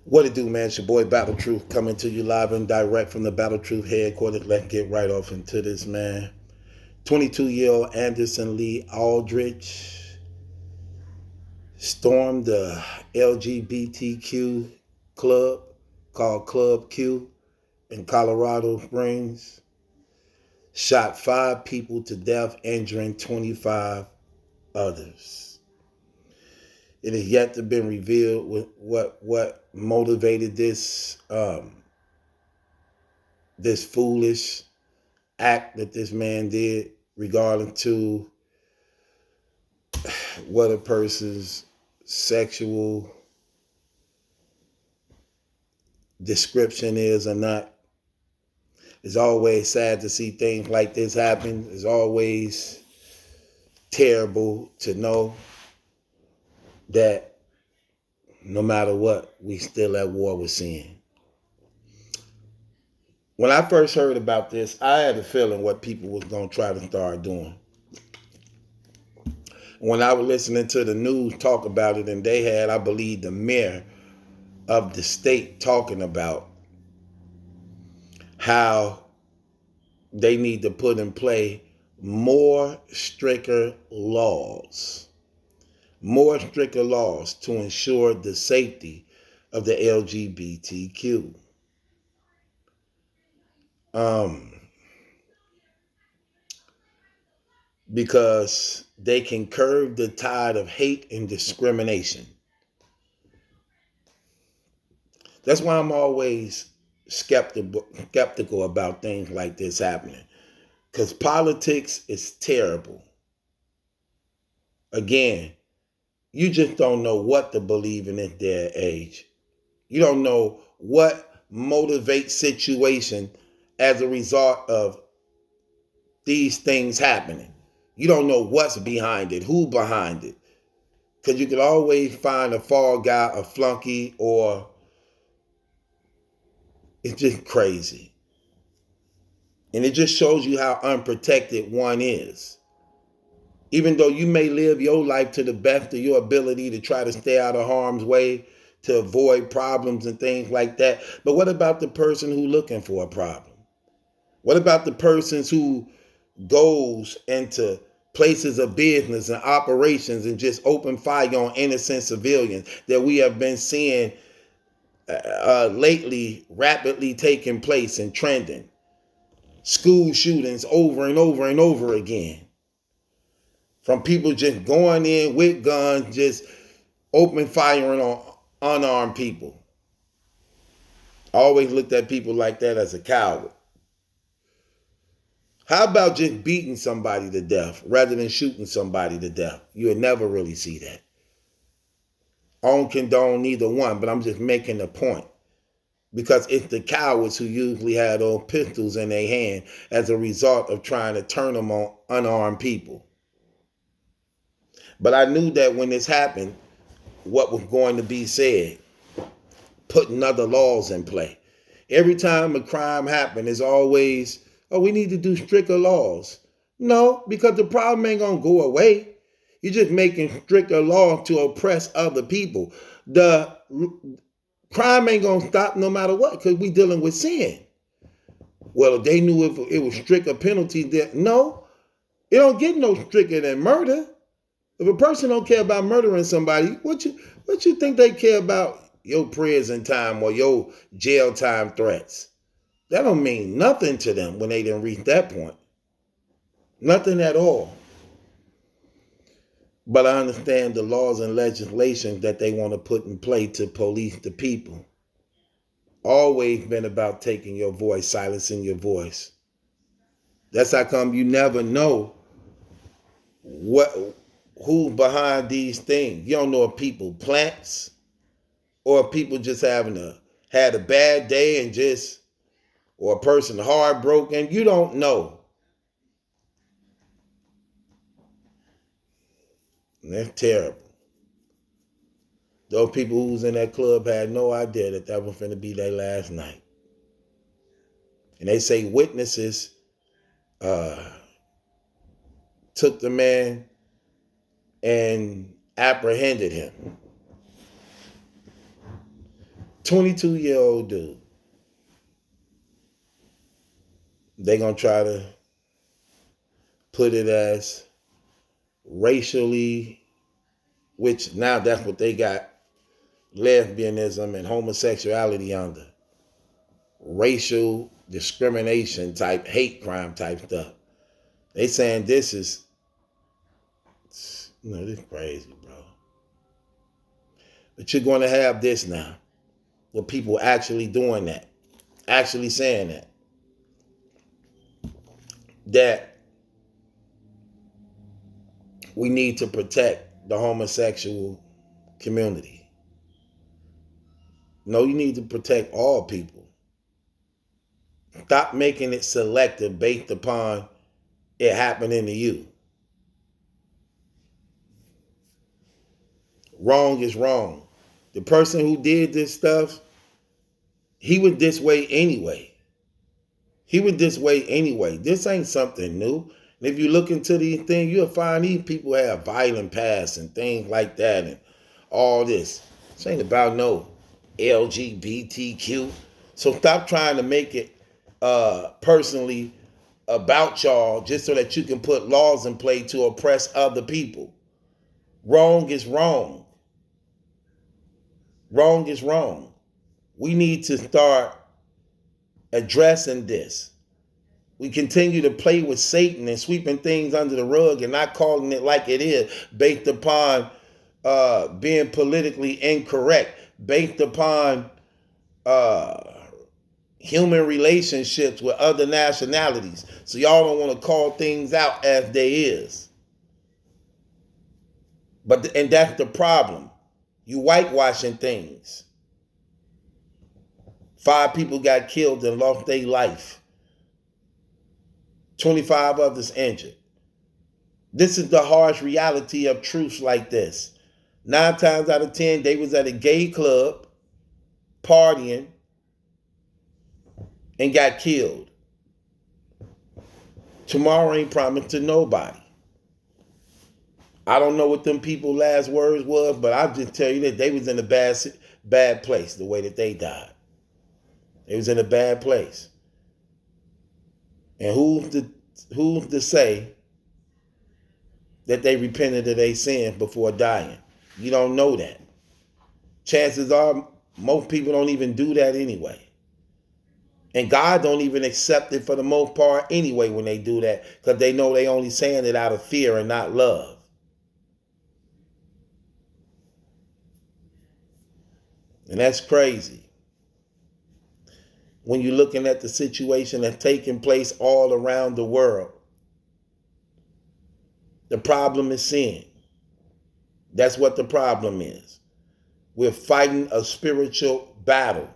What it do, man? It's your boy Battle Truth coming to you live and direct from the Battle Truth headquarters. Let's get right off into this, man. 22-year-old Anderson Lee Aldrich stormed the LGBTQ club called Club Q in Colorado Springs, shot 5 people to death, injuring 25 others. It has yet to be revealed what motivated this foolish act that this man did, regarding to what a person's sexual description is or not. It's always sad to see things like this happen. It's always terrible to know that no matter what, we still at war with sin. When I first heard about this, I had a feeling what people was going to try to start doing. When I was listening to the news talk about it, and they had, I believe, the mayor of the state talking about how they need to put in play more stricter laws to ensure the safety of the LGBTQ. Because they can curb the tide of hate and discrimination. That's why I'm always skeptical about things like this happening. Because politics is terrible. Again, you just don't know what to believe in this day and age. You don't know what motivates situation as a result of these things happening. You don't know what's behind it, who behind it. Because you could always find a fall guy, a flunky, or it's just crazy. And it just shows you how unprotected one is. Even though you may live your life to the best of your ability to try to stay out of harm's way, to avoid problems and things like that. But what about the person who's looking for a problem? What about the persons who goes into places of business and operations and just open fire on innocent civilians that we have been seeing lately rapidly taking place and trending? School shootings over and over and over again. From people just going in with guns, just open firing on unarmed people. I always looked at people like that as a coward. How about just beating somebody to death rather than shooting somebody to death? You would never really see that. I don't condone neither one, but I'm just making a point. Because it's the cowards who usually have those pistols in their hand as a result of trying to turn them on unarmed people. But I knew that when this happened, what was going to be said, putting other laws in play. Every time a crime happens, it's always, oh, we need to do stricter laws. No, because the problem ain't going to go away. You're just making stricter laws to oppress other people. The crime ain't going to stop no matter what, because we dealing with sin. Well, if they knew if it was stricter penalties, no, it don't get no stricter than murder. If a person don't care about murdering somebody, what you think they care about your prison time or your jail time threats? That don't mean nothing to them when they didn't reach that point. Nothing at all. But I understand the laws and legislation that they want to put in play to police the people. Always been about taking your voice, silencing your voice. That's how come you never know who's behind these things. You don't know if people plants or if people just had a bad day and just, or a person heartbroken. You don't know. And that's terrible. Those people who was in that club had no idea that was going to be their last night. And they say witnesses took the man and apprehended him. 22-year-old dude. They're going to try to put it as racially, which now that's what they got lesbianism and homosexuality under. Racial discrimination type, hate crime type stuff. They saying this is, this is crazy, bro. But you're going to have this now, with people actually doing that, actually saying that we need to protect the homosexual community. No, you need to protect all people. Stop making it selective based upon it happening to you. Wrong is wrong. The person who did this stuff, he was this way anyway. This ain't something new. And if you look into these things, you'll find these people have violent past and things like that and all this. This ain't about no LGBTQ. So stop trying to make it personally about y'all just so that you can put laws in play to oppress other people. Wrong is wrong. Wrong is wrong. We need to start addressing this. We continue to play with Satan and sweeping things under the rug and not calling it like it is, based upon being politically incorrect, based upon human relationships with other nationalities. So y'all don't want to call things out as they is. And that's the problem. You whitewashing things. 5 people got killed and lost their life. 25 others injured. This is the harsh reality of truths like this. 9 times out of 10, they was at a gay club, partying, and got killed. Tomorrow ain't promised to nobody. I don't know what them people's last words was, but I'll just tell you that they was in a bad place the way that they died. They was in a bad place. And who's to say that they repented of their sins before dying? You don't know that. Chances are most people don't even do that anyway. And God don't even accept it for the most part anyway when they do that, because they know they only saying it out of fear and not love. And that's crazy. When you're looking at the situation that's taking place all around the world. The problem is sin. That's what the problem is. We're fighting a spiritual battle.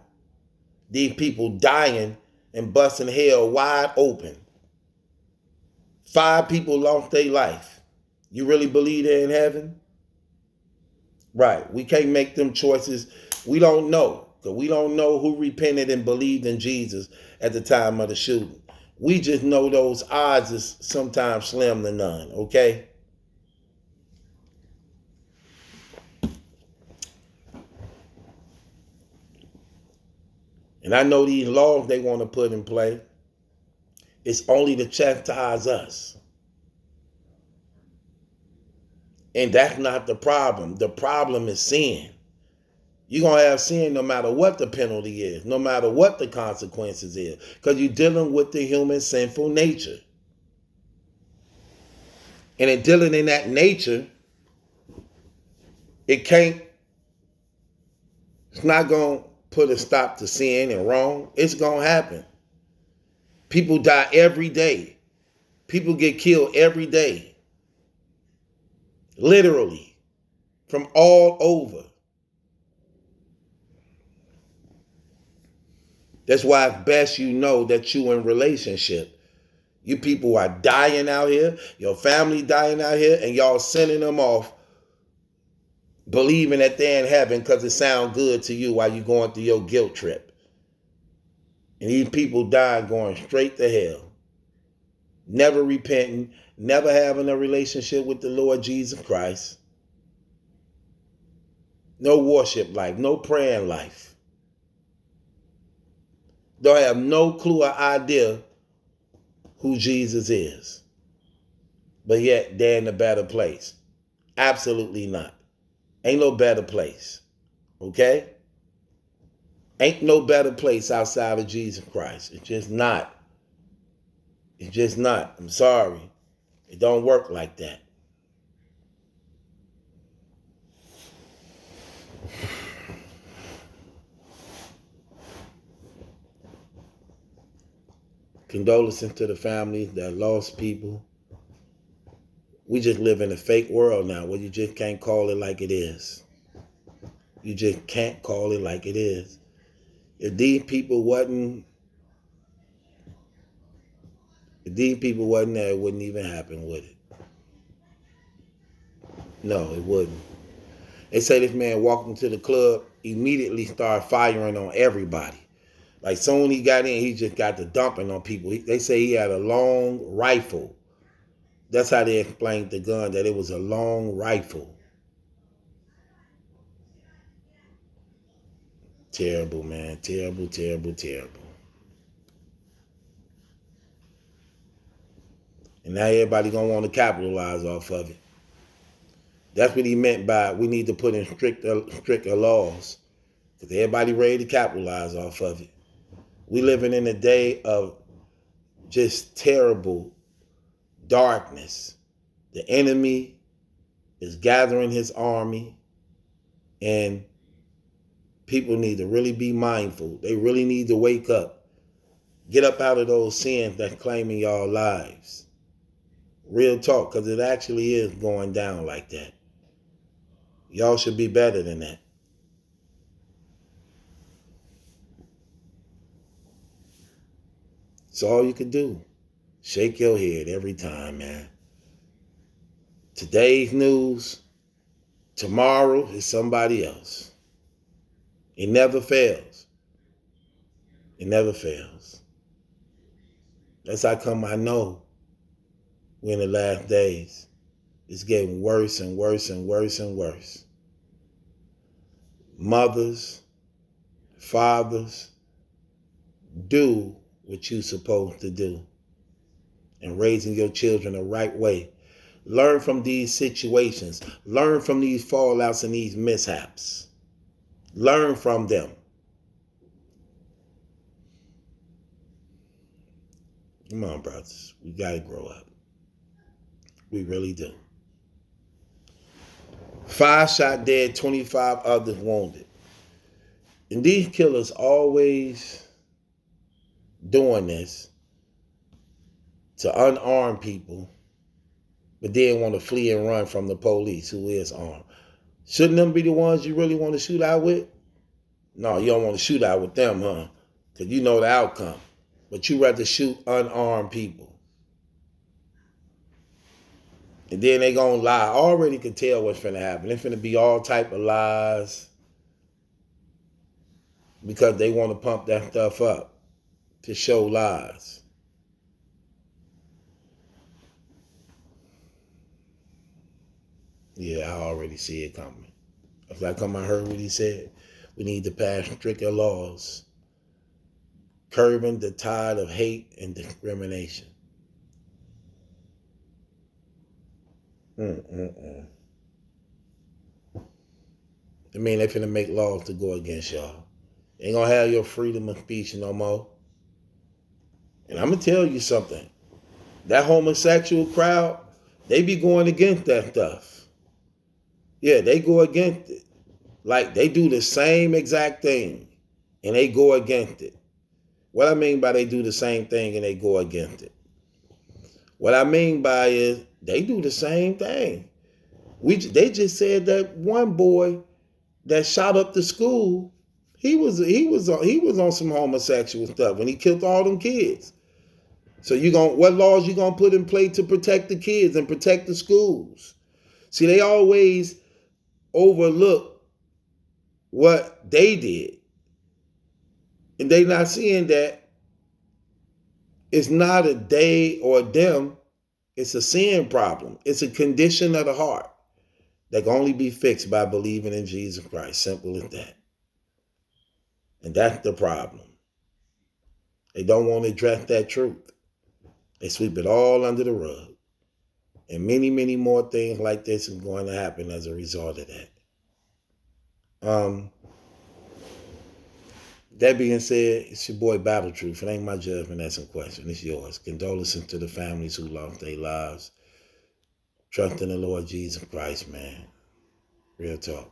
These people dying and busting hell wide open. 5 people lost their life. You really believe they're in heaven? Right. We can't make them choices. We don't know. Because we don't know who repented and believed in Jesus at the time of the shooting. We just know those odds is sometimes slim to none, okay? And I know these laws they want to put in play, it's only to chastise us. And that's not the problem. The problem is sin. You're going to have sin no matter what the penalty is, no matter what the consequences is, because you're dealing with the human sinful nature. And in dealing in that nature, it's not going to put a stop to sin and wrong. It's going to happen. People die every day. People get killed every day. Literally. From all over. That's why it's best you know that you in relationship. You people are dying out here, your family dying out here, and y'all sending them off believing that they're in heaven because it sounds good to you while you're going through your guilt trip. And these people dying going straight to hell. Never repenting, never having a relationship with the Lord Jesus Christ. No worship life, no praying life. Don't have no clue or idea who Jesus is. But yet they're in a better place. Absolutely not. Ain't no better place. Okay? Ain't no better place outside of Jesus Christ. It's just not. It's just not. I'm sorry. It don't work like that. Condolences to the families that lost people. We just live in a fake world now where you just can't call it like it is. You just can't call it like it is. If these people wasn't there, it wouldn't even happen, would it? No, it wouldn't. They say this man walked into the club, immediately started firing on everybody. Like soon when he got in, he just got to dumping on people. They say he had a long rifle. That's how they explained the gun, that it was a long rifle. Terrible, man. Terrible, terrible, terrible. And now everybody gonna want to capitalize off of it. That's what he meant by we need to put in stricter laws. Because everybody ready to capitalize off of it. We living in a day of just terrible darkness. The enemy is gathering his army, and people need to really be mindful. They really need to wake up. Get up out of those sins that's claiming y'all lives. Real talk, because it actually is going down like that. Y'all should be better than that. It's all you can do. Shake your head every time, man. Today's news, tomorrow is somebody else. It never fails. It never fails. That's how come I know we're in the last days. It's getting worse and worse and worse and worse. Mothers, fathers, do what you're supposed to do and raising your children the right way. Learn from these situations. Learn from these fallouts and these mishaps. Learn from them. Come on, brothers. We got to grow up. We really do. 5 shot dead, 25 others wounded. And these killers always doing this to unarmed people, but then want to flee and run from the police who is armed. Shouldn't them be the ones you really want to shoot out with? No, you don't want to shoot out with them, huh? Because you know the outcome. But you rather shoot unarmed people. And then they gonna lie. I already can tell what's finna happen. It's finna be all type of lies because they want to pump that stuff up to show lies. Yeah, I already see it coming. If I come, I heard what he said. We need to pass stricter laws, curbing the tide of hate and discrimination. I mean, they finna make laws to go against y'all. Ain't gonna have your freedom of speech no more. And I'm gonna tell you something. That homosexual crowd, they be going against that stuff. Yeah, they go against it. Like, they do the same exact thing, and they go against it. What I mean by they do the same thing and they go against it. What I mean by is they do the same thing. They just said that one boy that shot up the school, he was on some homosexual stuff when he killed all them kids. So what laws you gonna put in place to protect the kids and protect the schools? See, they always overlook what they did. And they not seeing that it's not a they or them, it's a sin problem. It's a condition of the heart that can only be fixed by believing in Jesus Christ. Simple as that. And that's the problem. They don't want to address that truth. They sweep it all under the rug. And many, many more things like this is going to happen as a result of that. That being said, it's your boy Battle Truth. It ain't my judgment that's in question. It's yours. Condolences to the families who lost their lives. Trust in the Lord Jesus Christ, man. Real talk.